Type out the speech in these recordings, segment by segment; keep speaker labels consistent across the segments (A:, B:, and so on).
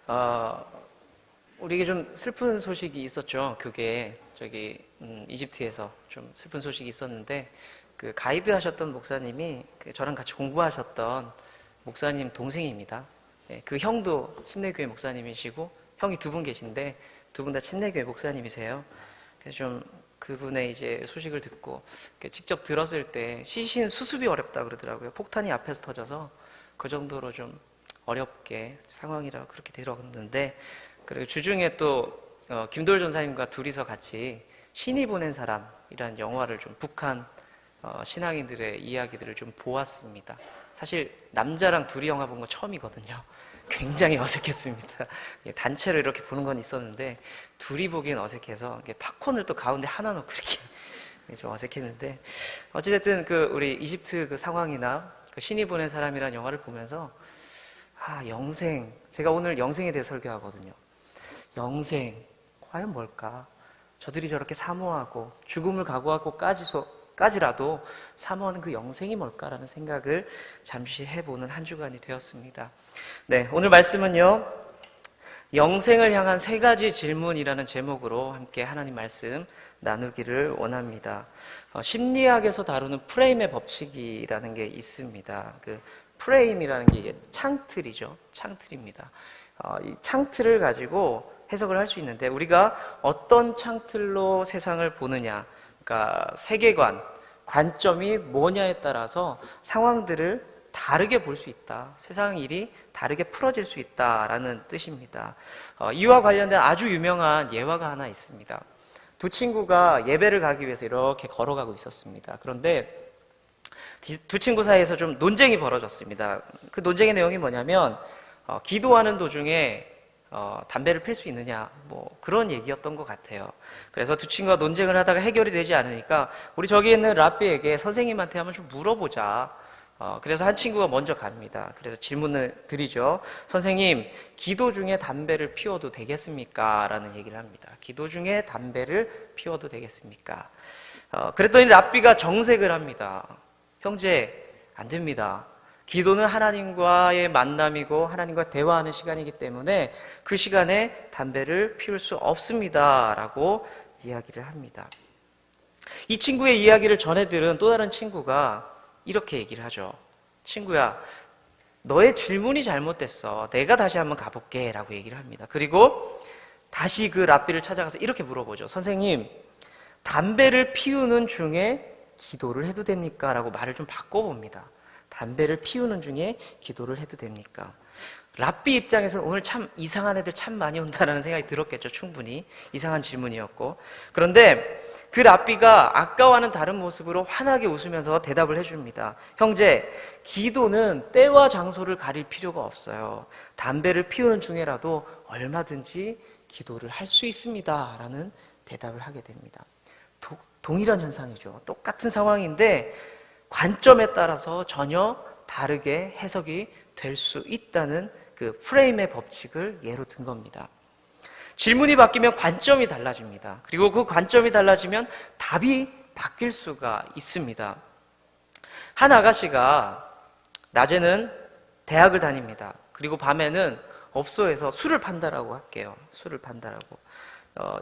A: 아, 우리에게 좀 슬픈 소식이 있었죠. 교계에 이집트에서 좀 슬픈 소식이 있었는데 그 가이드 하셨던 목사님이 저랑 같이 공부하셨던 목사님 동생입니다. 예, 그 형도 침례교회 목사님이시고 형이 두 분 계신데 두 분 다 침례교회 목사님이세요. 그래서 좀 그분의 이제 소식을 듣고 직접 들었을 때 시신 수습이 어렵다 그러더라고요. 폭탄이 앞에서 터져서 그 정도로 좀 어렵게 상황이라 그렇게 들었는데, 그리고 주중에 또 김도열 전사님과 둘이서 같이 신이 보낸 사람이라는 영화를 좀 북한 신앙인들의 이야기들을 좀 보았습니다. 사실 남자랑 둘이 영화 본 거 처음이거든요. 굉장히 어색했습니다. 단체로 이렇게 보는 건 있었는데 둘이 보기엔 어색해서 팝콘을 또 가운데 하나 넣고 이렇게 좀 어색했는데, 어찌됐든 우리 이집트 그 상황이나 그 신이 보낸 사람이라는 영화를 보면서 영생, 제가 오늘 영생에 대해 설교하거든요. 영생 과연 뭘까? 저들이 저렇게 사모하고 죽음을 각오하고까지라도 사모하는 그 영생이 뭘까라는 생각을 잠시 해보는 한 주간이 되었습니다. 네, 오늘 말씀은요, 영생을 향한 세 가지 질문이라는 제목으로 함께 하나님 말씀 나누기를 원합니다. 심리학에서 다루는 프레임의 법칙이라는 게 있습니다. 그 프레임이라는 게 이게 창틀이죠. 창틀입니다. 이 창틀을 가지고 해석을 할 수 있는데, 우리가 어떤 창틀로 세상을 보느냐, 그러니까 세계관, 관점이 뭐냐에 따라서 상황들을 다르게 볼 수 있다. 세상 일이 다르게 풀어질 수 있다라는 뜻입니다. 이와 관련된 아주 유명한 예화가 하나 있습니다. 두 친구가 예배를 가기 위해서 이렇게 걸어가고 있었습니다. 그런데 두 친구 사이에서 좀 논쟁이 벌어졌습니다. 그 논쟁의 내용이 뭐냐면 기도하는 도중에 담배를 필 수 있느냐, 뭐 그런 얘기였던 것 같아요. 그래서 두 친구가 논쟁을 하다가 해결이 되지 않으니까 우리 저기 있는 랍비에게 선생님한테 한번 좀 물어보자. 그래서 한 친구가 먼저 갑니다. 그래서 질문을 드리죠. 선생님, 기도 중에 담배를 피워도 되겠습니까? 라는 얘기를 합니다. 기도 중에 담배를 피워도 되겠습니까? 그랬더니 랍비가 정색을 합니다. 형제, 안 됩니다. 기도는 하나님과의 만남이고 하나님과 대화하는 시간이기 때문에 그 시간에 담배를 피울 수 없습니다. 라고 이야기를 합니다. 이 친구의 이야기를 전해 들은 또 다른 친구가 이렇게 얘기를 하죠. 친구야, 너의 질문이 잘못됐어. 내가 다시 한번 가볼게. 라고 얘기를 합니다. 그리고 다시 그 랍비를 찾아가서 이렇게 물어보죠. 선생님, 담배를 피우는 중에 기도를 해도 됩니까? 라고 말을 좀 바꿔봅니다. 담배를 피우는 중에 기도를 해도 됩니까? 랍비 입장에서는 오늘 참 이상한 애들 참 많이 온다라는 생각이 들었겠죠. 충분히 이상한 질문이었고, 그런데 그 랍비가 아까와는 다른 모습으로 환하게 웃으면서 대답을 해줍니다. 형제, 기도는 때와 장소를 가릴 필요가 없어요. 담배를 피우는 중에라도 얼마든지 기도를 할 수 있습니다. 라는 대답을 하게 됩니다. 동일한 현상이죠. 똑같은 상황인데 관점에 따라서 전혀 다르게 해석이 될 수 있다는 그 프레임의 법칙을 예로 든 겁니다. 질문이 바뀌면 관점이 달라집니다. 그리고 그 관점이 달라지면 답이 바뀔 수가 있습니다. 한 아가씨가 낮에는 대학을 다닙니다. 그리고 밤에는 업소에서 술을 판다라고 할게요. 술을 판다라고.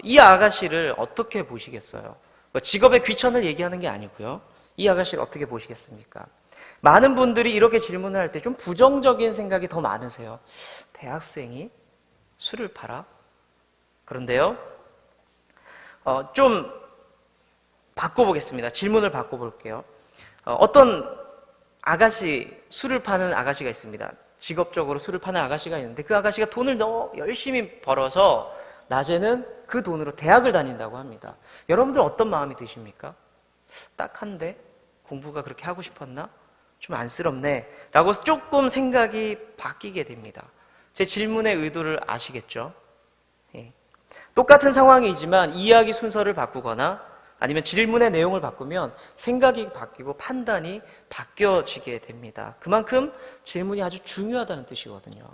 A: 이 아가씨를 어떻게 보시겠어요? 직업의 귀천을 얘기하는 게 아니고요. 이 아가씨를 어떻게 보시겠습니까? 많은 분들이 이렇게 질문을 할 때 좀 부정적인 생각이 더 많으세요. 대학생이 술을 팔아? 그런데요, 좀 바꿔보겠습니다. 질문을 바꿔볼게요. 어떤 아가씨, 술을 파는 아가씨가 있습니다. 직업적으로 술을 파는 아가씨가 있는데 그 아가씨가 돈을 너무 열심히 벌어서 낮에는 그 돈으로 대학을 다닌다고 합니다. 여러분들 어떤 마음이 드십니까? 딱한데? 공부가 그렇게 하고 싶었나? 좀 안쓰럽네. 라고 조금 생각이 바뀌게 됩니다. 제 질문의 의도를 아시겠죠? 예. 똑같은 상황이지만 이야기 순서를 바꾸거나 아니면 질문의 내용을 바꾸면 생각이 바뀌고 판단이 바뀌어지게 됩니다. 그만큼 질문이 아주 중요하다는 뜻이거든요.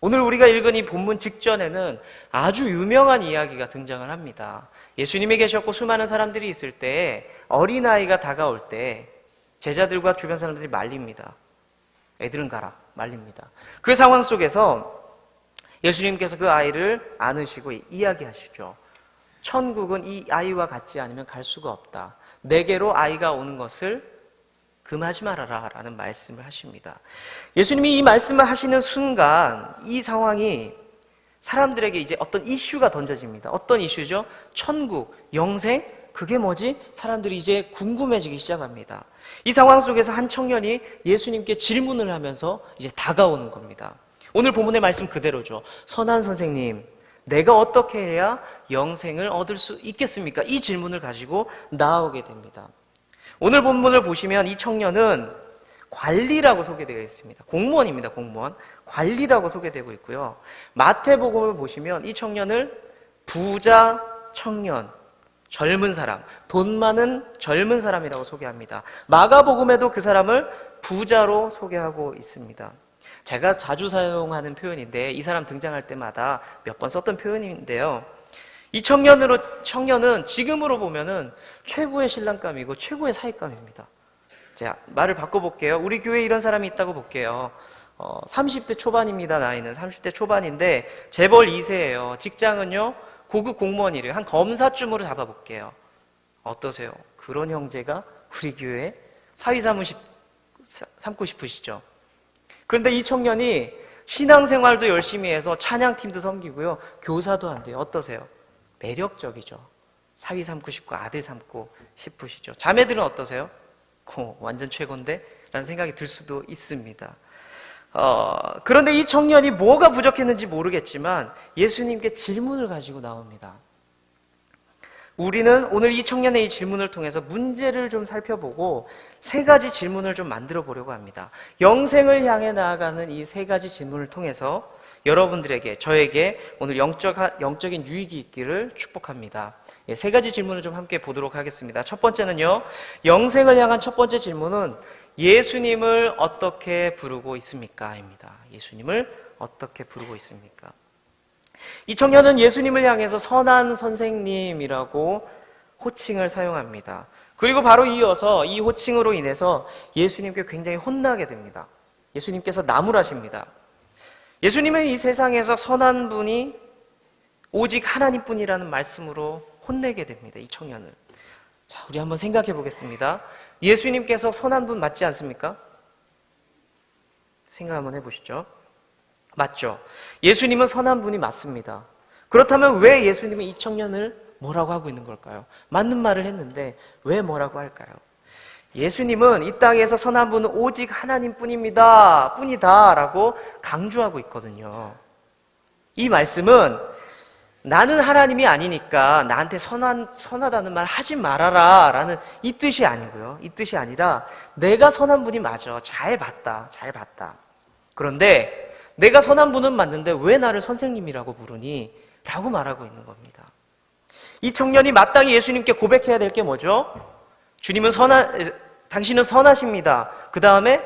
A: 오늘 우리가 읽은 이 본문 직전에는 아주 유명한 이야기가 등장을 합니다. 예수님이 계셨고 수많은 사람들이 있을 때 어린아이가 다가올 때 제자들과 주변 사람들이 말립니다. 애들은 가라 말립니다. 그 상황 속에서 예수님께서 그 아이를 안으시고 이야기하시죠. 천국은 이 아이와 같지 않으면 갈 수가 없다. 내게로 아이가 오는 것을 금하지 말아라 라는 말씀을 하십니다. 예수님이 이 말씀을 하시는 순간 이 상황이 사람들에게 이제 어떤 이슈가 던져집니다. 어떤 이슈죠? 천국, 영생? 그게 뭐지? 사람들이 이제 궁금해지기 시작합니다. 이 상황 속에서 한 청년이 예수님께 질문을 하면서 이제 다가오는 겁니다. 오늘 본문의 말씀 그대로죠. 선한 선생님, 내가 어떻게 해야 영생을 얻을 수 있겠습니까? 이 질문을 가지고 나오게 됩니다. 오늘 본문을 보시면 이 청년은 관리라고 소개되어 있습니다. 공무원입니다. 공무원. 관리라고 소개되고 있고요. 마태복음을 보시면 이 청년을 부자 청년, 젊은 사람, 돈 많은 젊은 사람이라고 소개합니다. 마가복음에도 그 사람을 부자로 소개하고 있습니다. 제가 자주 사용하는 표현인데 이 사람 등장할 때마다 몇 번 썼던 표현인데요. 이 청년은 지금으로 보면은 최고의 신랑감이고 최고의 사익감입니다. 자, 말을 바꿔볼게요. 우리 교회에 이런 사람이 있다고 볼게요. 30대 초반입니다. 나이는 30대 초반인데 재벌 2세예요. 직장은요 고급 공무원이래요. 한 검사쯤으로 잡아볼게요. 어떠세요? 그런 형제가 우리 교회에 사위 삼고 싶으시죠? 그런데 이 청년이 신앙생활도 열심히 해서 찬양팀도 섬기고요. 교사도 한대요. 어떠세요? 매력적이죠. 사위 삼고 싶고 아들 삼고 싶으시죠. 자매들은 어떠세요? 완전 최고인데? 라는 생각이 들 수도 있습니다. 그런데 이 청년이 뭐가 부족했는지 모르겠지만 예수님께 질문을 가지고 나옵니다. 우리는 오늘 이 청년의 이 질문을 통해서 문제를 좀 살펴보고 세 가지 질문을 좀 만들어 보려고 합니다. 영생을 향해 나아가는 이 세 가지 질문을 통해서 여러분들에게, 저에게 오늘 영적인 유익이 있기를 축복합니다. 세 가지 질문을 좀 함께 보도록 하겠습니다. 첫 번째는요, 영생을 향한 첫 번째 질문은 예수님을 어떻게 부르고 있습니까? 입니다. 예수님을 어떻게 부르고 있습니까? 이 청년은 예수님을 향해서 선한 선생님이라고 호칭을 사용합니다. 그리고 바로 이어서 이 호칭으로 인해서 예수님께 굉장히 혼나게 됩니다. 예수님께서 나무라십니다. 예수님은 이 세상에서 선한 분이 오직 하나님뿐이라는 말씀으로 혼내게 됩니다. 이 청년을. 자, 우리 한번 생각해 보겠습니다. 예수님께서 선한 분 맞지 않습니까? 생각 한번 해보시죠. 맞죠? 예수님은 선한 분이 맞습니다. 그렇다면 왜 예수님이 이 청년을 뭐라고 하고 있는 걸까요? 맞는 말을 했는데 왜 뭐라고 할까요? 예수님은 이 땅에서 선한 분은 오직 하나님뿐입니다. 뿐이다 라고 강조하고 있거든요. 이 말씀은 나는 하나님이 아니니까 나한테 선하다는 말 하지 말아라 라는 이 뜻이 아니고요. 이 뜻이 아니라 내가 선한 분이 맞아. 잘 봤다. 그런데 내가 선한 분은 맞는데 왜 나를 선생님이라고 부르니? 라고 말하고 있는 겁니다. 이 청년이 마땅히 예수님께 고백해야 될 게 뭐죠? 주님은 당신은 선하십니다. 그 다음에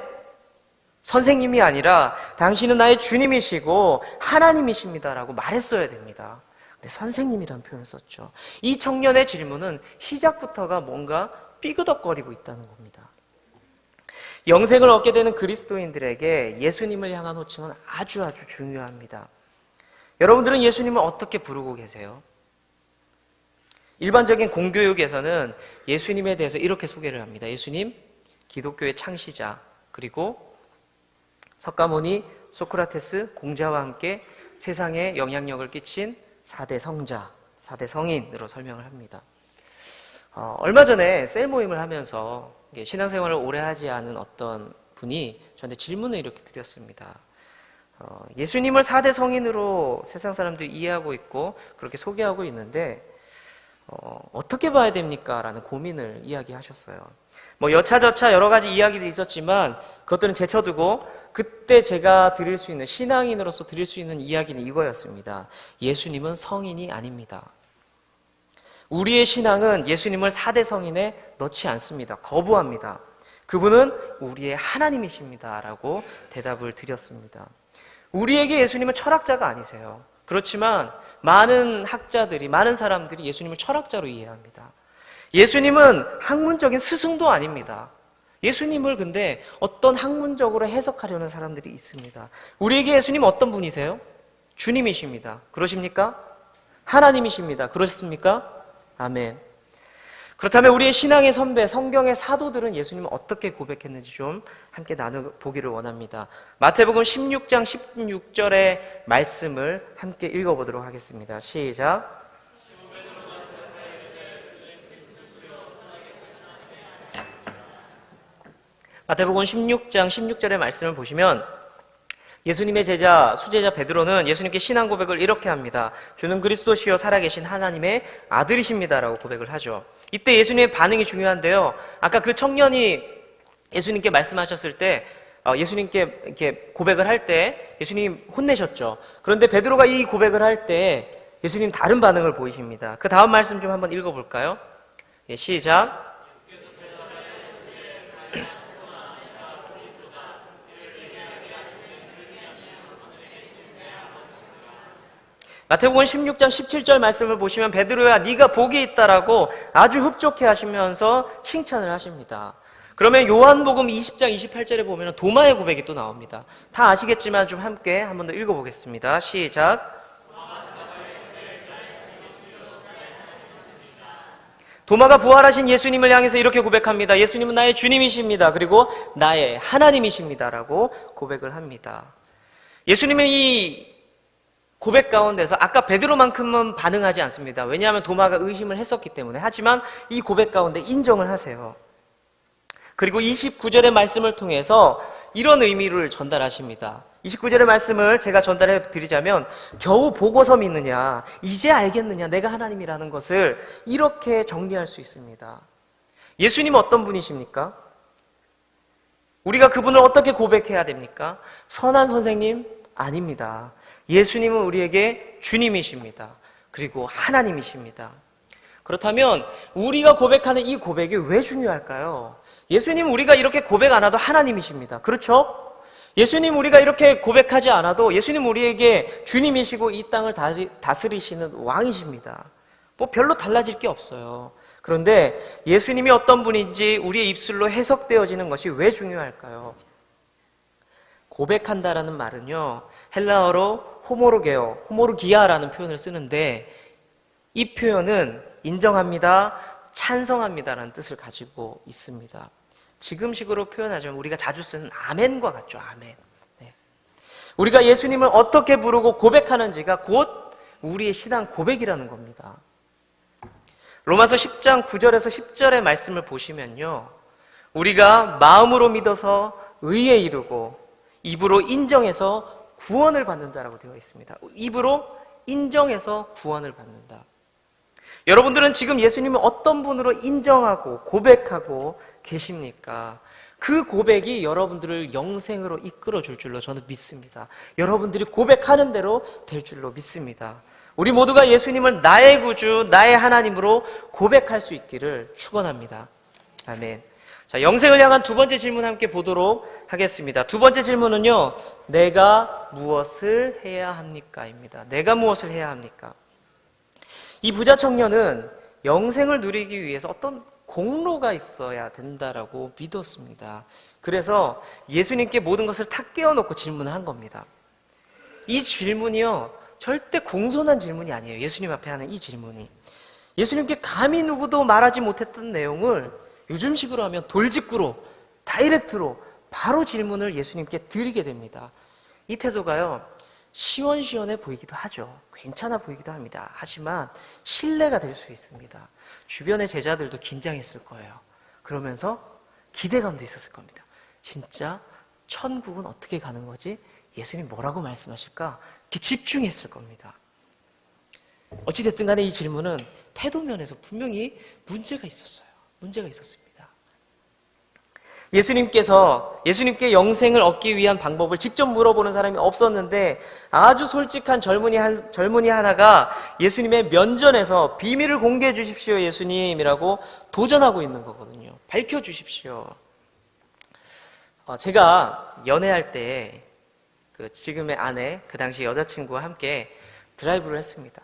A: 선생님이 아니라 당신은 나의 주님이시고 하나님이십니다 라고 말했어야 됩니다. 근데 선생님이라는 표현을 썼죠. 이 청년의 질문은 시작부터가 뭔가 삐그덕거리고 있다는 겁니다. 영생을 얻게 되는 그리스도인들에게 예수님을 향한 호칭은 아주 중요합니다. 여러분들은 예수님을 어떻게 부르고 계세요? 일반적인 공교육에서는 예수님에 대해서 이렇게 소개를 합니다. 예수님, 기독교의 창시자, 그리고 석가모니, 소크라테스, 공자와 함께 세상에 영향력을 끼친 4대 성자, 4대 성인으로 설명을 합니다. 얼마 전에 셀 모임을 하면서 신앙생활을 오래 하지 않은 어떤 분이 저한테 질문을 이렇게 드렸습니다. 예수님을 4대 성인으로 세상 사람들이 이해하고 있고 그렇게 소개하고 있는데 어떻게 봐야 됩니까? 라는 고민을 이야기하셨어요. 여차저차 여러 가지 이야기도 있었지만 그것들은 제쳐두고 그때 제가 드릴 수 있는, 신앙인으로서 드릴 수 있는 이야기는 이거였습니다. 예수님은 성인이 아닙니다. 우리의 신앙은 예수님을 4대 성인에 넣지 않습니다. 거부합니다. 그분은 우리의 하나님이십니다 라고 대답을 드렸습니다. 우리에게 예수님은 철학자가 아니세요. 그렇지만 많은 학자들이, 많은 사람들이 예수님을 철학자로 이해합니다. 예수님은 학문적인 스승도 아닙니다. 예수님을 근데 어떤 학문적으로 해석하려는 사람들이 있습니다. 우리에게 예수님 어떤 분이세요? 주님이십니다. 그러십니까? 하나님이십니다. 그렇습니까? 아멘. 그렇다면 우리의 신앙의 선배, 성경의 사도들은 예수님을 어떻게 고백했는지 좀 함께 나눠보기를 원합니다. 마태복음 16장 16절의 말씀을 함께 읽어보도록 하겠습니다. 시작. 마태복음 16장 16절의 말씀을 보시면 예수님의 제자, 수제자 베드로는 예수님께 신앙 고백을 이렇게 합니다. 주는 그리스도시요 살아계신 하나님의 아들이십니다라고 고백을 하죠. 이때 예수님의 반응이 중요한데요. 아까 그 청년이 예수님께 말씀하셨을 때 예수님께 이렇게 고백을 할 때 예수님 혼내셨죠. 그런데 베드로가 이 고백을 할 때 예수님 다른 반응을 보이십니다. 그 다음 말씀 좀 한번 읽어볼까요? 예, 시작. 마태복음 16장 17절 말씀을 보시면 베드로야 네가 복이 있다라고 아주 흡족해 하시면서 칭찬을 하십니다. 그러면 요한복음 20장 28절에 보면 도마의 고백이 또 나옵니다. 다 아시겠지만 좀 함께 한 번 더 읽어보겠습니다. 시작. 도마가 부활하신 예수님을 향해서 이렇게 고백합니다. 예수님은 나의 주님이십니다. 그리고 나의 하나님이십니다라고 고백을 합니다. 예수님은 이 고백 가운데서 아까 베드로만큼은 반응하지 않습니다. 왜냐하면 도마가 의심을 했었기 때문에. 하지만 이 고백 가운데 인정을 하세요. 그리고 29절의 말씀을 통해서 이런 의미를 전달하십니다. 29절의 말씀을 제가 전달해 드리자면 겨우 보고서 믿느냐, 이제 알겠느냐, 내가 하나님이라는 것을 이렇게 정리할 수 있습니다. 예수님 어떤 분이십니까? 우리가 그분을 어떻게 고백해야 됩니까? 선한 선생님? 아닙니다. 예수님은 우리에게 주님이십니다. 그리고 하나님이십니다. 그렇다면 우리가 고백하는 이 고백이 왜 중요할까요? 예수님 우리가 이렇게 고백 안 해도 하나님이십니다. 그렇죠? 예수님 우리가 이렇게 고백하지 않아도 예수님 우리에게 주님이시고 이 땅을 다스리시는 왕이십니다. 뭐 별로 달라질 게 없어요. 그런데 예수님이 어떤 분인지 우리의 입술로 해석되어지는 것이 왜 중요할까요? 고백한다라는 말은요, 헬라어로 호모로게오, 호모르기아라는 표현을 쓰는데 이 표현은 인정합니다, 찬성합니다라는 뜻을 가지고 있습니다. 지금식으로 표현하자면 우리가 자주 쓰는 아멘과 같죠. 아멘. 네. 우리가 예수님을 어떻게 부르고 고백하는지가 곧 우리의 신앙 고백이라는 겁니다. 로마서 10장 9절에서 10절의 말씀을 보시면요, 우리가 마음으로 믿어서 의에 이르고 입으로 인정해서 구원을 받는다라고 되어 있습니다. 입으로 인정해서 구원을 받는다. 여러분들은 지금 예수님을 어떤 분으로 인정하고 고백하고 계십니까? 그 고백이 여러분들을 영생으로 이끌어 줄 줄로 저는 믿습니다. 여러분들이 고백하는 대로 될 줄로 믿습니다. 우리 모두가 예수님을 나의 구주, 나의 하나님으로 고백할 수 있기를 축원합니다. 아멘. 자, 영생을 향한 두 번째 질문 함께 보도록 하겠습니다. 두 번째 질문은요, 내가 무엇을 해야 합니까? 입니다. 내가 무엇을 해야 합니까? 이 부자 청년은 영생을 누리기 위해서 어떤 공로가 있어야 된다라고 믿었습니다. 그래서 예수님께 모든 것을 탁 깨워놓고 질문을 한 겁니다. 이 질문이요, 절대 공손한 질문이 아니에요. 예수님 앞에 하는 이 질문이. 예수님께 감히 누구도 말하지 못했던 내용을 요즘식으로 하면 돌직구로, 다이렉트로 바로 질문을 예수님께 드리게 됩니다. 이 태도가요, 시원시원해 보이기도 하죠. 괜찮아 보이기도 합니다. 하지만 신뢰가 될 수 있습니다. 주변의 제자들도 긴장했을 거예요. 그러면서 기대감도 있었을 겁니다. 진짜 천국은 어떻게 가는 거지? 예수님 뭐라고 말씀하실까? 이렇게 집중했을 겁니다. 어찌됐든 간에 이 질문은 태도 면에서 분명히 문제가 있었어요. 문제가 있었습니다. 예수님께 영생을 얻기 위한 방법을 직접 물어보는 사람이 없었는데 아주 솔직한 젊은이 하나가 예수님의 면전에서 비밀을 공개해 주십시오 예수님이라고 도전하고 있는 거거든요. 밝혀주십시오. 제가 연애할 때 지금의 아내, 그 당시 여자친구와 함께 드라이브를 했습니다.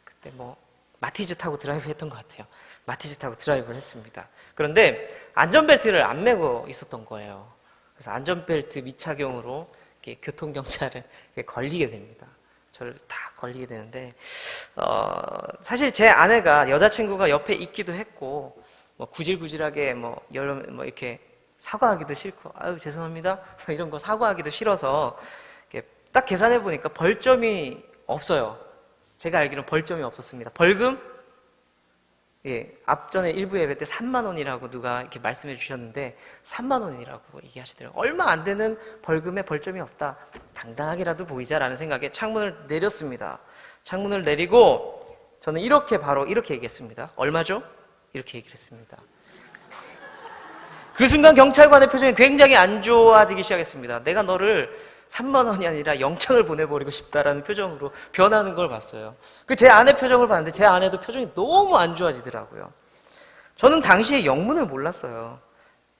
A: 그때 마티즈 타고 드라이브 했던 것 같아요. 마티즈 타고 드라이브를 했습니다. 그런데 안전벨트를 안 매고 있었던 거예요. 그래서 안전벨트 미착용으로 교통경찰에 걸리게 됩니다. 저를 딱 걸리게 되는데, 사실 제 아내가 여자친구가 옆에 있기도 했고, 뭐 구질구질하게 뭐 이렇게 사과하기도 싫고, 아유 죄송합니다 이런 거 사과하기도 싫어서 딱 계산해 보니까 벌점이 없어요. 제가 알기로는 벌점이 없었습니다. 벌금? 예, 앞전에 일부 예배 때 3만 원이라고 누가 이렇게 말씀해 주셨는데 3만 원이라고 얘기하시더라고요. 얼마 안 되는 벌금에 벌점이 없다. 당당하게라도 보이자라는 생각에 창문을 내렸습니다. 창문을 내리고 저는 바로 이렇게 얘기했습니다. 얼마죠? 이렇게 얘기를 했습니다. 그 순간 경찰관의 표정이 굉장히 안 좋아지기 시작했습니다. 내가 너를 3만 원이 아니라 영창을 보내버리고 싶다라는 표정으로 변하는 걸 봤어요. 제 아내 표정을 봤는데 제 아내도 표정이 너무 안 좋아지더라고요. 저는 당시에 영문을 몰랐어요.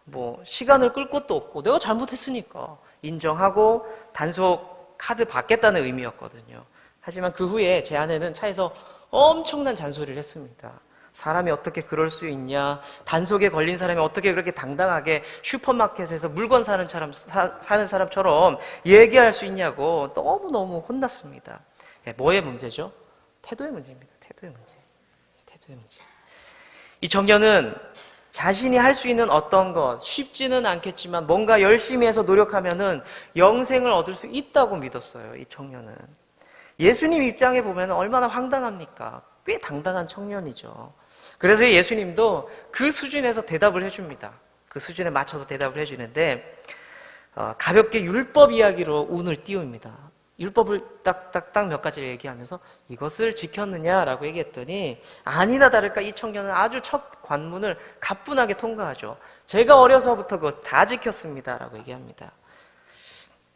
A: 뭐 시간을 끌 것도 없고 내가 잘못했으니까 인정하고 단속 카드 받겠다는 의미였거든요. 하지만 그 후에 제 아내는 차에서 엄청난 잔소리를 했습니다. 사람이 어떻게 그럴 수 있냐, 단속에 걸린 사람이 어떻게 그렇게 당당하게 슈퍼마켓에서 물건 사는 사람처럼 얘기할 수 있냐고 너무너무 혼났습니다. 뭐의 문제죠? 태도의 문제입니다. 태도의 문제. 이 청년은 자신이 할 수 있는 어떤 것, 쉽지는 않겠지만 뭔가 열심히 해서 노력하면은 영생을 얻을 수 있다고 믿었어요. 이 청년은. 예수님 입장에 보면 얼마나 황당합니까? 꽤 당당한 청년이죠. 그래서 예수님도 그 수준에서 대답을 해줍니다. 그 수준에 맞춰서 대답을 해주는데 가볍게 율법 이야기로 운을 띄웁니다. 율법을 딱딱딱 몇 가지를 얘기하면서 이것을 지켰느냐라고 얘기했더니 아니나 다를까 이 청년은 아주 첫 관문을 가뿐하게 통과하죠. 제가 어려서부터 그것 다 지켰습니다라고 얘기합니다.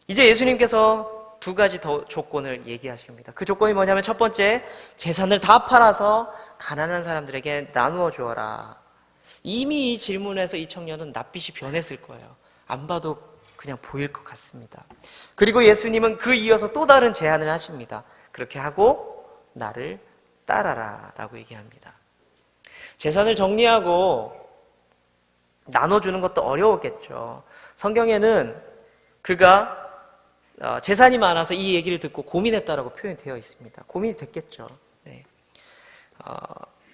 A: 이제 예수님께서 두 가지 더 조건을 얘기하십니다. 그 조건이 뭐냐면 첫 번째, 재산을 다 팔아서 가난한 사람들에게 나누어 주어라. 이미 이 질문에서 이 청년은 낯빛이 변했을 거예요. 안 봐도 그냥 보일 것 같습니다. 그리고 예수님은 그 이어서 또 다른 제안을 하십니다. 그렇게 하고 나를 따라라 라고 얘기합니다. 재산을 정리하고 나눠주는 것도 어려웠겠죠. 성경에는 그가 재산이 많아서 이 얘기를 듣고 고민했다라고 표현되어 있습니다. 고민이 됐겠죠. 네.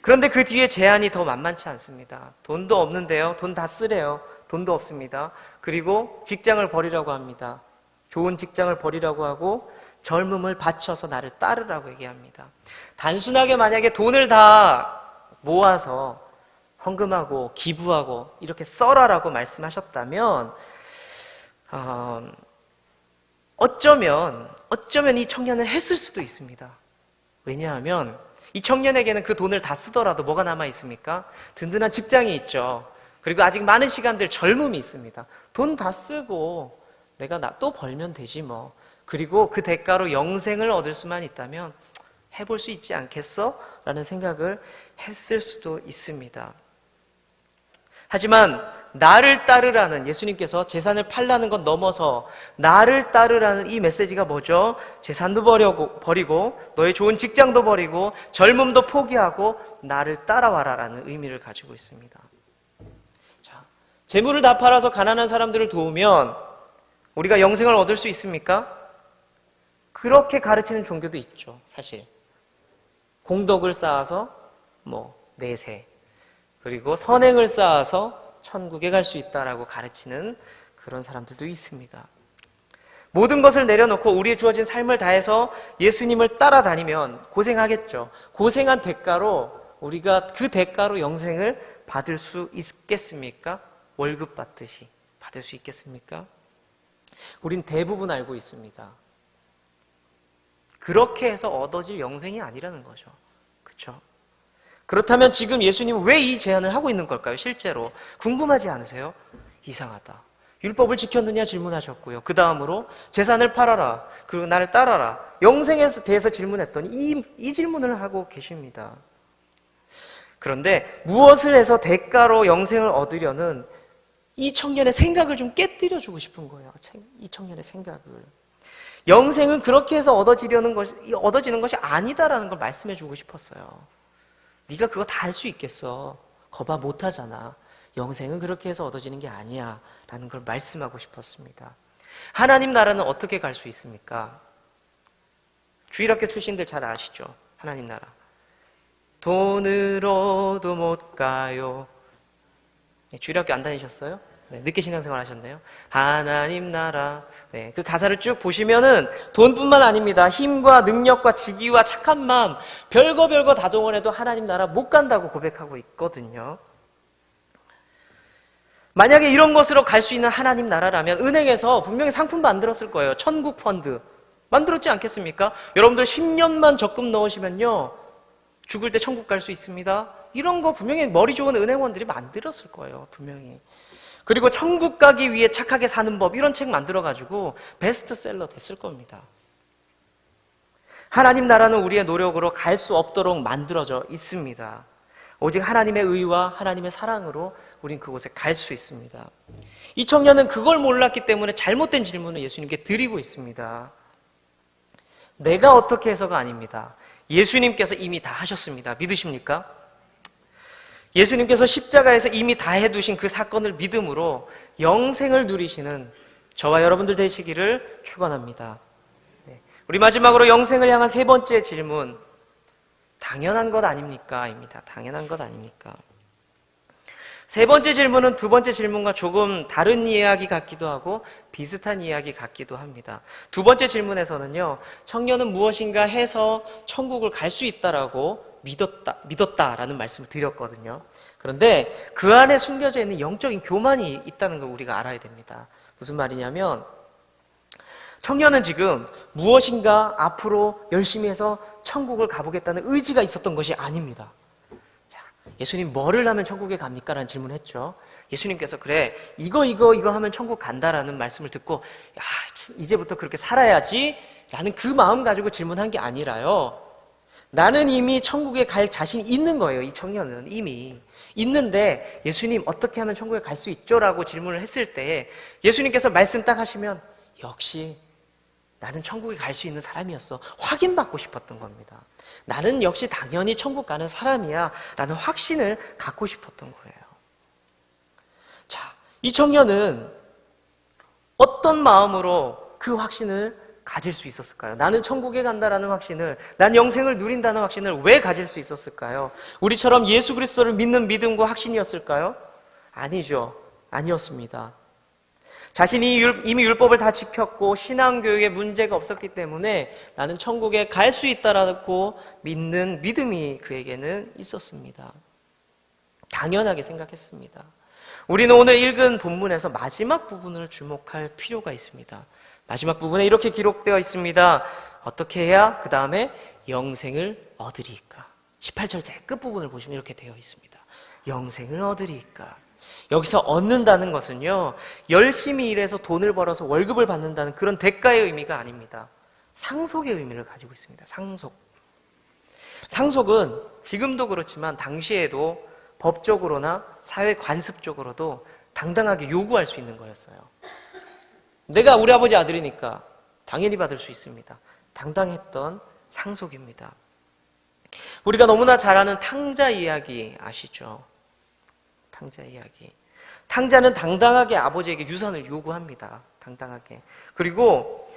A: 그런데 그 뒤에 제안이 더 만만치 않습니다. 돈도 없는데요. 돈 다 쓰래요. 돈도 없습니다. 그리고 직장을 버리라고 합니다. 좋은 직장을 버리라고 하고 젊음을 바쳐서 나를 따르라고 얘기합니다. 단순하게 만약에 돈을 다 모아서 헌금하고 기부하고 이렇게 써라라고 말씀하셨다면 어쩌면 이 청년은 했을 수도 있습니다. 왜냐하면 이 청년에게는 그 돈을 다 쓰더라도 뭐가 남아 있습니까? 든든한 직장이 있죠. 그리고 아직 많은 시간들 젊음이 있습니다. 돈 다 쓰고 내가 또 벌면 되지 뭐. 그리고 그 대가로 영생을 얻을 수만 있다면 해볼 수 있지 않겠어? 라는 생각을 했을 수도 있습니다. 하지만 나를 따르라는, 예수님께서 재산을 팔라는 것 넘어서 나를 따르라는 이 메시지가 뭐죠? 재산도 버리고 너의 좋은 직장도 버리고 젊음도 포기하고 나를 따라와라라는 의미를 가지고 있습니다. 자, 재물을 다 팔아서 가난한 사람들을 도우면 우리가 영생을 얻을 수 있습니까? 그렇게 가르치는 종교도 있죠. 사실 공덕을 쌓아서 내세, 그리고 선행을 쌓아서 천국에 갈 수 있다라고 가르치는 그런 사람들도 있습니다. 모든 것을 내려놓고 우리의 주어진 삶을 다해서 예수님을 따라다니면 고생하겠죠. 고생한 대가로 우리가 그 대가로 영생을 받을 수 있겠습니까? 월급 받듯이 받을 수 있겠습니까? 우린 대부분 알고 있습니다. 그렇게 해서 얻어질 영생이 아니라는 거죠. 그렇죠? 그렇다면 지금 예수님은 왜 이 제안을 하고 있는 걸까요? 실제로 궁금하지 않으세요? 이상하다. 율법을 지켰느냐 질문하셨고요. 그 다음으로 재산을 팔아라. 그리고 나를 따라라. 영생에 대해서 질문했더니 이 질문을 하고 계십니다. 그런데 무엇을 해서 대가로 영생을 얻으려는 이 청년의 생각을 좀 깨뜨려주고 싶은 거예요. 이 청년의 생각을. 영생은 그렇게 해서 얻어지는 것이 아니다라는 걸 말씀해주고 싶었어요. 네가 그거 다 할 수 있겠어. 거봐 못하잖아. 영생은 그렇게 해서 얻어지는 게 아니야 라는 걸 말씀하고 싶었습니다. 하나님 나라는 어떻게 갈 수 있습니까? 주일학교 출신들 잘 아시죠? 하나님 나라. 돈으로도 못 가요. 주일학교 안 다니셨어요? 네, 늦게 신앙생활 하셨네요. 하나님 나라. 네, 그 가사를 쭉 보시면은 돈뿐만 아닙니다. 힘과 능력과 직위와 착한 마음, 별거 다 동원해도 하나님 나라 못 간다고 고백하고 있거든요. 만약에 이런 것으로 갈 수 있는 하나님 나라라면 은행에서 분명히 상품 만들었을 거예요. 천국 펀드. 만들었지 않겠습니까? 여러분들 10년만 적금 넣으시면요, 죽을 때 천국 갈 수 있습니다. 이런 거 분명히 머리 좋은 은행원들이 만들었을 거예요. 분명히. 그리고 천국 가기 위해 착하게 사는 법, 이런 책 만들어가지고 베스트셀러 됐을 겁니다. 하나님 나라는 우리의 노력으로 갈 수 없도록 만들어져 있습니다. 오직 하나님의 의와 하나님의 사랑으로 우린 그곳에 갈 수 있습니다. 이 청년은 그걸 몰랐기 때문에 잘못된 질문을 예수님께 드리고 있습니다. 내가 어떻게 해서가 아닙니다. 예수님께서 이미 다 하셨습니다. 믿으십니까? 예수님께서 십자가에서 이미 다 해두신 그 사건을 믿음으로 영생을 누리시는 저와 여러분들 되시기를 축원합니다. 네. 우리 마지막으로 영생을 향한 세 번째 질문, 당연한 것 아닙니까? 입니다. 당연한 것 아닙니까? 세 번째 질문은 두 번째 질문과 조금 다른 이야기 같기도 하고 비슷한 이야기 같기도 합니다. 두 번째 질문에서는요, 청년은 무엇인가 해서 천국을 갈 수 있다라고 믿었다라는 말씀을 드렸거든요. 그런데 그 안에 숨겨져 있는 영적인 교만이 있다는 걸 우리가 알아야 됩니다. 무슨 말이냐면, 청년은 지금 무엇인가 앞으로 열심히 해서 천국을 가보겠다는 의지가 있었던 것이 아닙니다. 자, 예수님 뭐를 하면 천국에 갑니까? 라는 질문을 했죠. 예수님께서 그래, 이거 하면 천국 간다라는 말씀을 듣고, 야, 이제부터 그렇게 살아야지 라는 그 마음 가지고 질문한 게 아니라요, 나는 이미 천국에 갈 자신이 있는 거예요. 이 청년은 이미 있는데, 예수님 어떻게 하면 천국에 갈 수 있죠? 라고 질문을 했을 때 예수님께서 말씀 딱 하시면, 역시 나는 천국에 갈 수 있는 사람이었어, 확인받고 싶었던 겁니다. 나는 역시 당연히 천국 가는 사람이야 라는 확신을 갖고 싶었던 거예요. 자, 이 청년은 어떤 마음으로 그 확신을 가질 수 있었을까요? 나는 천국에 간다라는 확신을, 난 영생을 누린다는 확신을 왜 가질 수 있었을까요? 우리처럼 예수 그리스도를 믿는 믿음과 확신이었을까요? 아니죠. 아니었습니다. 자신이 이미 율법을 다 지켰고 신앙교육에 문제가 없었기 때문에 나는 천국에 갈 수 있다라고 믿는 믿음이 그에게는 있었습니다. 당연하게 생각했습니다. 우리는 오늘 읽은 본문에서 마지막 부분을 주목할 필요가 있습니다. 마지막 부분에 이렇게 기록되어 있습니다. 어떻게 해야 그 다음에 영생을 얻으리까? 18절 제 끝부분을 보시면 이렇게 되어 있습니다. 영생을 얻으리까? 여기서 얻는다는 것은요, 열심히 일해서 돈을 벌어서 월급을 받는다는 그런 대가의 의미가 아닙니다. 상속의 의미를 가지고 있습니다. 상속은 지금도 그렇지만 당시에도 법적으로나 사회 관습적으로도 당당하게 요구할 수 있는 거였어요. 내가 우리 아버지 아들이니까 당연히 받을 수 있습니다. 당당했던 상속입니다. 우리가 너무나 잘 아는 탕자 이야기 아시죠? 탕자 이야기. 탕자는 당당하게 아버지에게 유산을 요구합니다. 당당하게. 그리고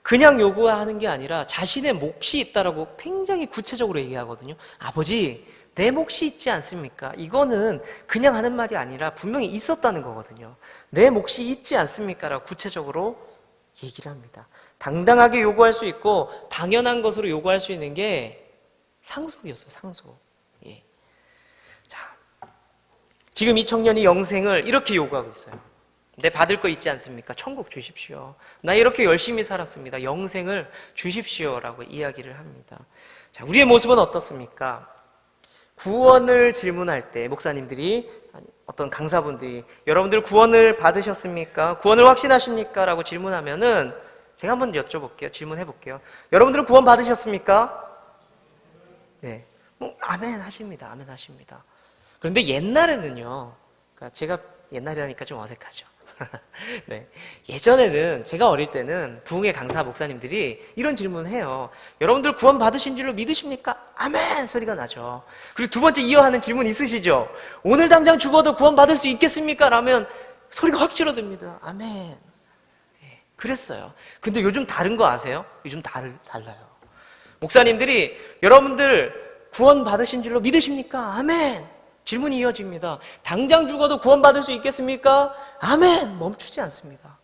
A: 그냥 요구하는 게 아니라 자신의 몫이 있다라고 굉장히 구체적으로 얘기하거든요. 아버지, 내 몫이 있지 않습니까? 이거는 그냥 하는 말이 아니라 분명히 있었다는 거거든요. 내 몫이 있지 않습니까? 라고 구체적으로 얘기를 합니다. 당당하게 요구할 수 있고 당연한 것으로 요구할 수 있는 게 상속이었어요. 상속. 예. 자, 지금 이 청년이 영생을 이렇게 요구하고 있어요. 내 받을 거 있지 않습니까? 천국 주십시오. 나 이렇게 열심히 살았습니다. 영생을 주십시오라고 이야기를 합니다. 자, 우리의 모습은 어떻습니까? 구원을 질문할 때 목사님들이, 어떤 강사분들이 여러분들 구원을 받으셨습니까? 구원을 확신하십니까? 라고 질문하면은 제가 한번 여쭤볼게요. 질문해 볼게요. 여러분들은 구원 받으셨습니까? 네. 아멘 하십니다. 아멘 하십니다. 그런데 옛날에는요, 그러니까 제가 옛날이라니까 좀 어색하죠. 네. 예전에는 제가 어릴 때는 부흥회 강사 목사님들이 이런 질문을 해요. 여러분들 구원 받으신 줄로 믿으십니까? 아멘! 소리가 나죠. 그리고 두 번째 이어하는 질문 있으시죠? 오늘 당장 죽어도 구원 받을 수 있겠습니까? 라면 소리가 확 줄어듭니다. 아멘. 네. 그랬어요. 근데 요즘 다른 거 아세요? 요즘 달라요. 목사님들이 여러분들 구원 받으신 줄로 믿으십니까? 아멘. 질문이 이어집니다. 당장 죽어도 구원받을 수 있겠습니까? 아멘! 멈추지 않습니다.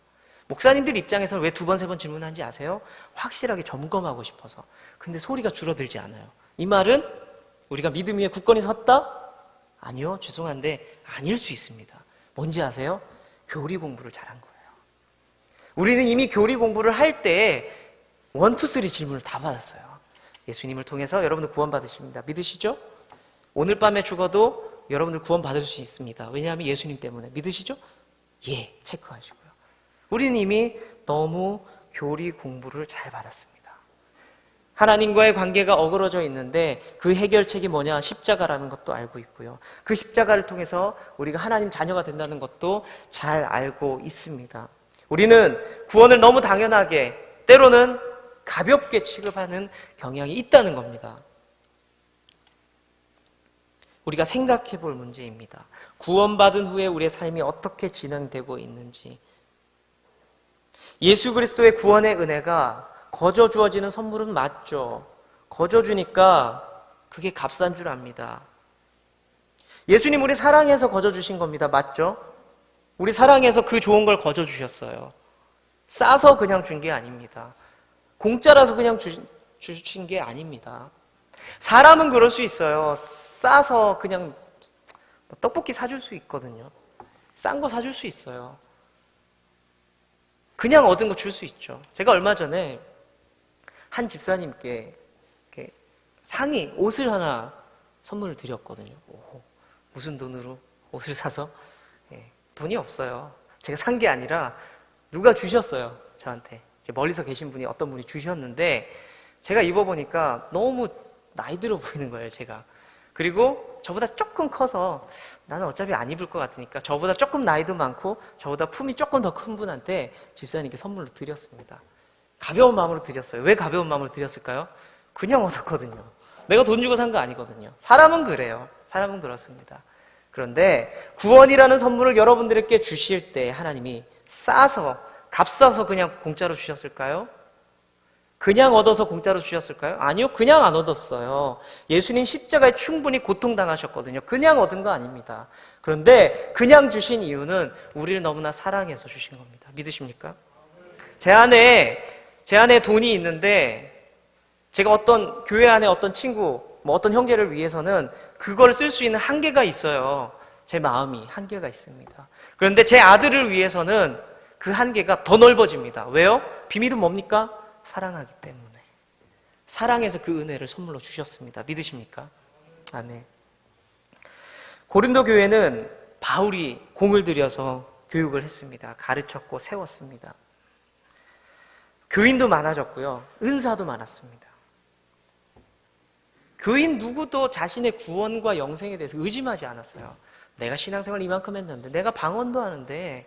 A: 목사님들 입장에서는 왜 두 번, 세 번 질문하는지 아세요? 확실하게 점검하고 싶어서. 근데 소리가 줄어들지 않아요. 이 말은 우리가 믿음 위에 굳건히 섰다? 아니요, 죄송한데 아닐 수 있습니다. 뭔지 아세요? 교리 공부를 잘한 거예요. 우리는 이미 교리 공부를 할 때 1, 2, 3 질문을 다 받았어요. 예수님을 통해서 여러분들 구원받으십니다. 믿으시죠? 오늘 밤에 죽어도 여러분들 구원받을 수 있습니다. 왜냐하면 예수님 때문에. 믿으시죠? 예, 체크하시고요. 우리는 이미 너무 교리 공부를 잘 받았습니다. 하나님과의 관계가 어그러져 있는데 그 해결책이 뭐냐? 십자가라는 것도 알고 있고요. 그 십자가를 통해서 우리가 하나님 자녀가 된다는 것도 잘 알고 있습니다. 우리는 구원을 너무 당연하게, 때로는 가볍게 취급하는 경향이 있다는 겁니다. 우리가 생각해 볼 문제입니다. 구원받은 후에 우리의 삶이 어떻게 진행되고 있는지. 예수 그리스도의 구원의 은혜가 거저 주어지는 선물은 맞죠. 거저 주니까 그게 값싼 줄 압니다. 예수님 우리 사랑해서 거저 주신 겁니다. 맞죠? 우리 사랑해서 그 좋은 걸 거저 주셨어요. 싸서 그냥 준 게 아닙니다. 공짜라서 그냥 주신 게 아닙니다. 사람은 그럴 수 있어요. 싸서 그냥 떡볶이 사줄 수 있거든요. 싼 거 사줄 수 있어요. 그냥 얻은 거 줄 수 있죠. 제가 얼마 전에 한 집사님께 이렇게 상의, 옷을 하나 선물을 드렸거든요. 오, 무슨 돈으로 옷을 사서? 예, 돈이 없어요. 제가 산 게 아니라 누가 주셨어요, 저한테. 이제 멀리서 계신 분이 어떤 분이 주셨는데 제가 입어보니까 너무 나이 들어 보이는 거예요, 제가. 그리고 저보다 조금 커서 나는 어차피 안 입을 것 같으니까 저보다 조금 나이도 많고 저보다 품이 조금 더 큰 분한테 집사님께 선물로 드렸습니다. 가벼운 마음으로 드렸어요. 왜 가벼운 마음으로 드렸을까요? 그냥 얻었거든요. 내가 돈 주고 산 거 아니거든요. 사람은 그래요. 사람은 그렇습니다. 그런데 구원이라는 선물을 여러분들에게 주실 때 하나님이 싸서, 값싸서 그냥 공짜로 주셨을까요? 그냥 얻어서 공짜로 주셨을까요? 아니요, 그냥 안 얻었어요. 예수님 십자가에 충분히 고통당하셨거든요. 그냥 얻은 거 아닙니다. 그런데 그냥 주신 이유는 우리를 너무나 사랑해서 주신 겁니다. 믿으십니까? 제 안에 돈이 있는데 제가 어떤 교회 안에 어떤 친구, 어떤 형제를 위해서는 그걸 쓸 수 있는 한계가 있어요. 제 마음이 한계가 있습니다. 그런데 제 아들을 위해서는 그 한계가 더 넓어집니다. 왜요? 비밀은 뭡니까? 사랑하기 때문에. 사랑해서 그 은혜를 선물로 주셨습니다. 믿으십니까? 아멘. 고린도 교회는 바울이 공을 들여서 교육을 했습니다. 가르쳤고 세웠습니다. 교인도 많아졌고요. 은사도 많았습니다. 교인 누구도 자신의 구원과 영생에 대해서 의심하지 않았어요. 내가 신앙생활 이만큼 했는데, 내가 방언도 하는데,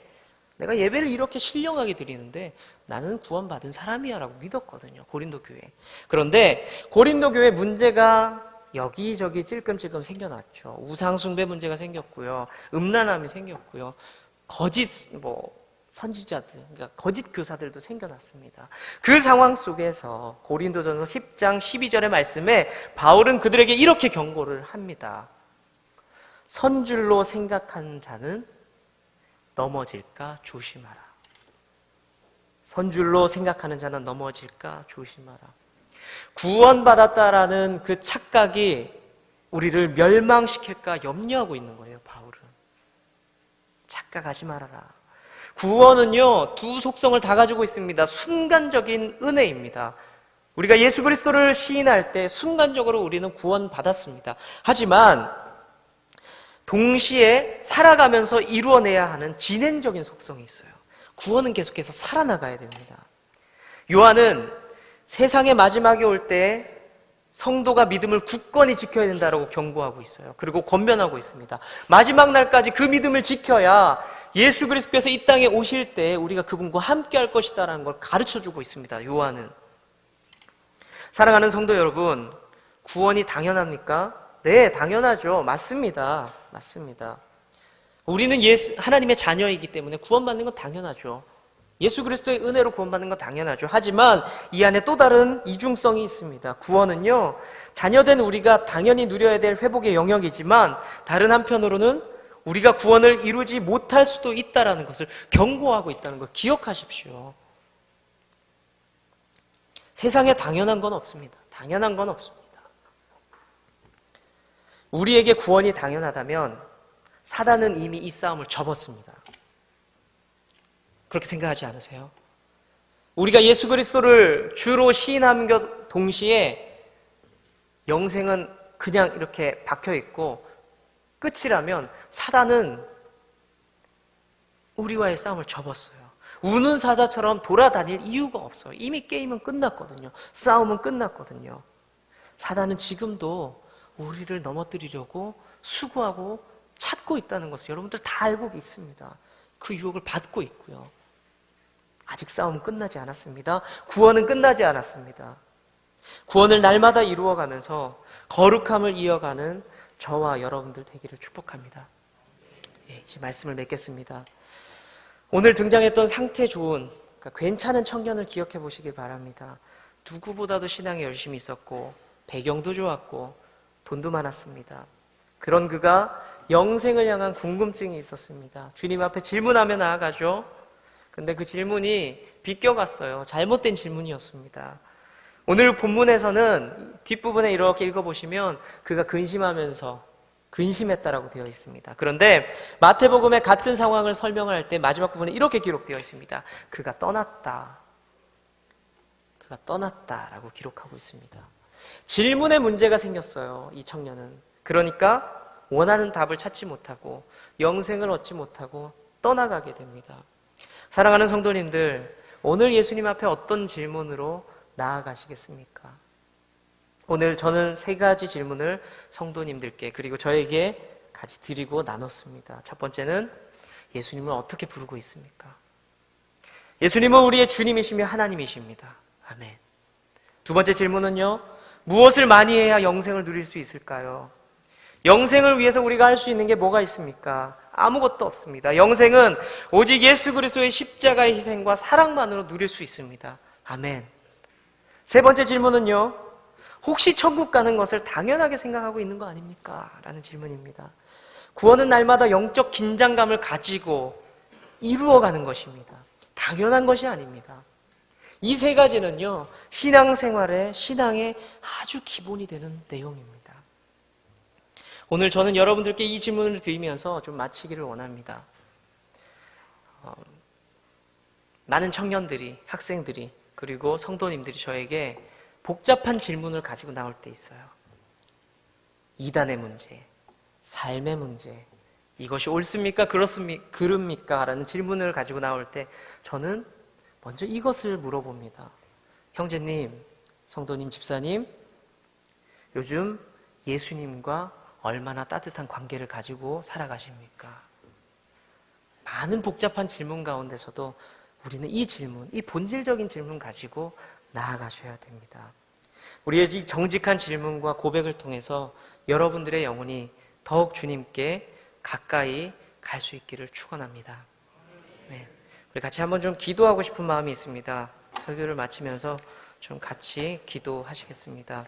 A: 내가 예배를 이렇게 신령하게 드리는데 나는 구원받은 사람이야 라고 믿었거든요. 고린도 교회. 그런데 고린도 교회 문제가 여기저기 찔끔찔끔 생겨났죠. 우상숭배 문제가 생겼고요. 음란함이 생겼고요. 거짓 선지자들, 그러니까 거짓 교사들도 생겨났습니다. 그 상황 속에서 고린도전서 10장 12절의 말씀에 바울은 그들에게 이렇게 경고를 합니다. 선줄로 생각하는 자는 넘어질까 조심하라. 선줄로 생각하는 자는 넘어질까 조심하라. 구원받았다라는 그 착각이 우리를 멸망시킬까 염려하고 있는 거예요, 바울은. 착각하지 말아라. 구원은요, 두 속성을 다 가지고 있습니다. 순간적인 은혜입니다. 우리가 예수 그리스도를 시인할 때 순간적으로 우리는 구원받았습니다. 하지만 동시에 살아가면서 이루어내야 하는 진행적인 속성이 있어요. 구원은 계속해서 살아나가야 됩니다. 요한은 세상의 마지막에 올 때 성도가 믿음을 굳건히 지켜야 된다고 경고하고 있어요. 그리고 권면하고 있습니다. 마지막 날까지 그 믿음을 지켜야 예수 그리스도께서 이 땅에 오실 때 우리가 그분과 함께 할 것이다라는 걸 가르쳐주고 있습니다. 요한은. 사랑하는 성도 여러분, 구원이 당연합니까? 네, 당연하죠. 맞습니다. 맞습니다. 우리는 하나님의 자녀이기 때문에 구원받는 건 당연하죠. 예수 그리스도의 은혜로 구원받는 건 당연하죠. 하지만 이 안에 또 다른 이중성이 있습니다. 구원은요, 자녀된 우리가 당연히 누려야 될 회복의 영역이지만 다른 한편으로는 우리가 구원을 이루지 못할 수도 있다는 것을 경고하고 있다는 걸 기억하십시오. 세상에 당연한 건 없습니다. 당연한 건 없습니다. 우리에게 구원이 당연하다면 사단은 이미 이 싸움을 접었습니다. 그렇게 생각하지 않으세요? 우리가 예수 그리스도를 주로 시인함과 동시에 영생은 그냥 이렇게 박혀있고 끝이라면 사단은 우리와의 싸움을 접었어요. 우는 사자처럼 돌아다닐 이유가 없어요. 이미 게임은 끝났거든요. 싸움은 끝났거든요. 사단은 지금도 우리를 넘어뜨리려고 수고하고 찾고 있다는 것을 여러분들 다 알고 있습니다. 그 유혹을 받고 있고요. 아직 싸움은 끝나지 않았습니다. 구원은 끝나지 않았습니다. 구원을 날마다 이루어가면서 거룩함을 이어가는 저와 여러분들 되기를 축복합니다. 이제 말씀을 맺겠습니다. 오늘 등장했던 상태 좋은, 그러니까 괜찮은 청년을 기억해 보시길 바랍니다. 누구보다도 신앙에 열심히 있었고 배경도 좋았고 돈도 많았습니다. 그런 그가 영생을 향한 궁금증이 있었습니다. 주님 앞에 질문하며 나아가죠. 근데 그 질문이 비껴갔어요. 잘못된 질문이었습니다. 오늘 본문에서는 뒷부분에 이렇게 읽어보시면 그가 근심했다라고 되어 있습니다. 그런데 마태복음의 같은 상황을 설명할 때 마지막 부분에 이렇게 기록되어 있습니다. 그가 떠났다라고 기록하고 있습니다. 질문에 문제가 생겼어요. 이 청년은. 그러니까 원하는 답을 찾지 못하고 영생을 얻지 못하고 떠나가게 됩니다. 사랑하는 성도님들, 오늘 예수님 앞에 어떤 질문으로 나아가시겠습니까? 오늘 저는 3가지 질문을 성도님들께 그리고 저에게 같이 드리고 나눴습니다. 첫 번째는 예수님을 어떻게 부르고 있습니까? 예수님은 우리의 주님이시며 하나님이십니다. 아멘. 두 번째 질문은요, 무엇을 많이 해야 영생을 누릴 수 있을까요? 영생을 위해서 우리가 할 수 있는 게 뭐가 있습니까? 아무것도 없습니다. 영생은 오직 예수 그리스도의 십자가의 희생과 사랑만으로 누릴 수 있습니다. 아멘. 세 번째 질문은요, 혹시 천국 가는 것을 당연하게 생각하고 있는 거 아닙니까? 라는 질문입니다. 구원은 날마다 영적 긴장감을 가지고 이루어가는 것입니다. 당연한 것이 아닙니다. 이 3가지는요, 신앙의 아주 기본이 되는 내용입니다. 오늘 저는 여러분들께 이 질문을 드리면서 좀 마치기를 원합니다. 많은 청년들이, 학생들이, 그리고 성도님들이 저에게 복잡한 질문을 가지고 나올 때 있어요. 이단의 문제, 삶의 문제, 이것이 옳습니까? 그릅니까? 라는 질문을 가지고 나올 때 저는 먼저 이것을 물어봅니다. 형제님, 성도님, 집사님, 요즘 예수님과 얼마나 따뜻한 관계를 가지고 살아가십니까? 많은 복잡한 질문 가운데서도 우리는 이 질문, 이 본질적인 질문 가지고 나아가셔야 됩니다. 우리의 이 정직한 질문과 고백을 통해서 여러분들의 영혼이 더욱 주님께 가까이 갈 수 있기를 축원합니다. 네. 우리 같이 한번 좀 기도하고 싶은 마음이 있습니다. 설교를 마치면서 좀 같이 기도하시겠습니다.